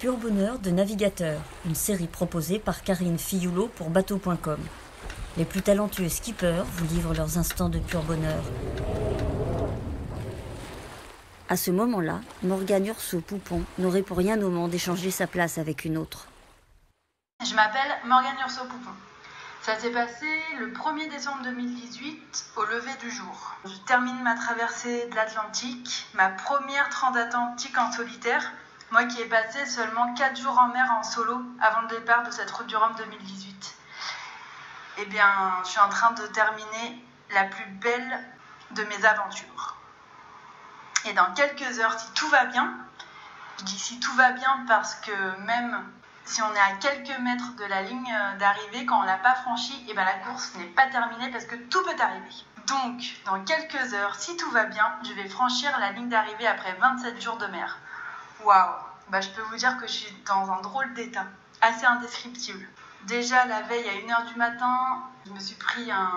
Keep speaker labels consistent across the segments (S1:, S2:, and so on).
S1: Pur bonheur de navigateur, une série proposée par Karine Fioulot pour bateau.com. Les plus talentueux skippers vous livrent leurs instants de pur bonheur. À ce moment-là, Morgane Urso-Poupon n'aurait pour rien au monde échangé sa place avec une autre.
S2: Je m'appelle Morgane Urso-Poupon. Ça s'est passé le 1er décembre 2018 au lever du jour. Je termine ma traversée de l'Atlantique, ma première transatlantique en solitaire, moi qui ai passé seulement 4 jours en mer en solo avant le départ de cette route du Rhum 2018. Eh bien, je suis en train de terminer la plus belle de mes aventures. Et dans quelques heures, si tout va bien, je dis si tout va bien parce que même si on est à quelques mètres de la ligne d'arrivée, quand on ne l'a pas franchie, et ben la course n'est pas terminée parce que tout peut arriver. Donc, dans quelques heures, si tout va bien, je vais franchir la ligne d'arrivée après 27 jours de mer. Waouh, je peux vous dire que je suis dans un drôle d'état, assez indescriptible. Déjà, la veille, à 1h du matin, je me suis pris un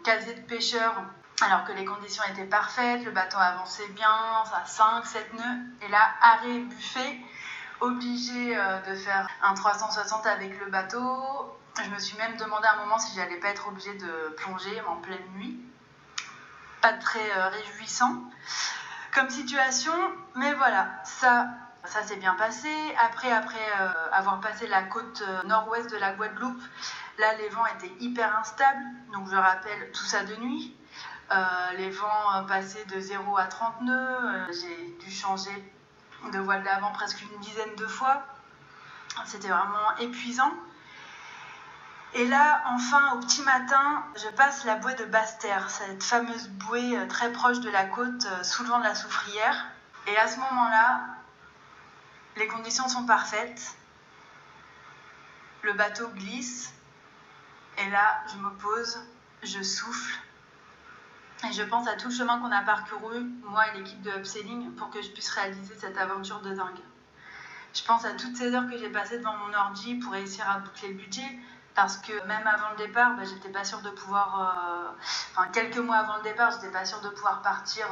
S2: casier de pêcheur alors que les conditions étaient parfaites, le bateau avançait bien, à 5-7 nœuds. Et là, arrêt buffet, obligée de faire un 360 avec le bateau. Je me suis même demandé à un moment si j'allais pas être obligée de plonger en pleine nuit. Pas très réjouissant comme situation, mais voilà, ça s'est bien passé. Après avoir passé la côte nord-ouest de la Guadeloupe, là les vents étaient hyper instables, donc je rappelle tout ça de nuit. Les vents passaient de 0 à 30 nœuds, j'ai dû changer de voile d'avant presque une dizaine de fois. C'était vraiment épuisant. Et là, enfin, au petit matin, je passe la bouée de Basse-Terre, cette fameuse bouée très proche de la côte, sous le vent de la Soufrière. Et à ce moment-là, les conditions sont parfaites. Le bateau glisse. Et là, je me pose, je souffle. Et je pense à tout le chemin qu'on a parcouru, moi et l'équipe de upselling, pour que je puisse réaliser cette aventure de dingue. Je pense à toutes ces heures que j'ai passées devant mon ordi pour réussir à boucler le budget, parce que même avant le départ, j'étais pas sûre de pouvoir... quelques mois avant le départ, j'étais pas sûre de pouvoir partir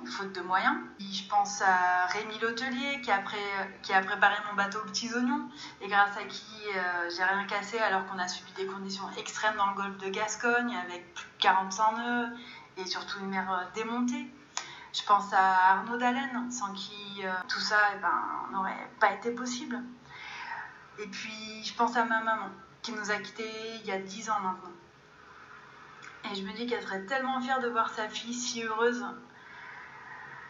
S2: faute de moyens. Je pense à Rémi L'Hôtelier qui a préparé mon bateau aux petits oignons et grâce à qui j'ai rien cassé alors qu'on a subi des conditions extrêmes dans le golfe de Gascogne avec plus de 45 nœuds et surtout une mer démontée. Je pense à Arnaud Dallène, sans qui tout ça n'aurait pas été possible. Et puis je pense à ma maman qui nous a quittés il y a 10 ans maintenant. Et je me dis qu'elle serait tellement fière de voir sa fille si heureuse.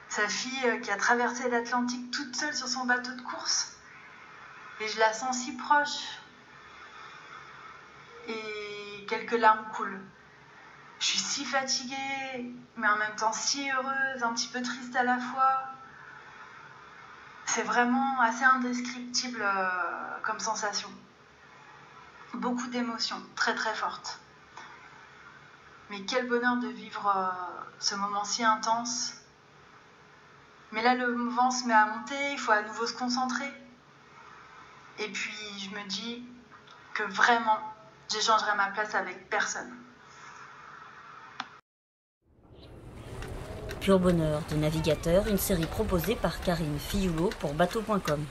S2: Sa fille qui a traversé l'Atlantique toute seule sur son bateau de course. Et je la sens si proche. Et quelques larmes coulent. Je suis si fatiguée, mais en même temps si heureuse, un petit peu triste à la fois. C'est vraiment assez indescriptible comme sensation. Beaucoup d'émotions, très très fortes. Mais quel bonheur de vivre ce moment si intense. Mais là, le vent se met à monter, il faut à nouveau se concentrer. Et puis, je me dis que vraiment, j'échangerai ma place avec personne.
S1: Pur bonheur de navigateur, une série proposée par Karine Fioulot pour bateau.com.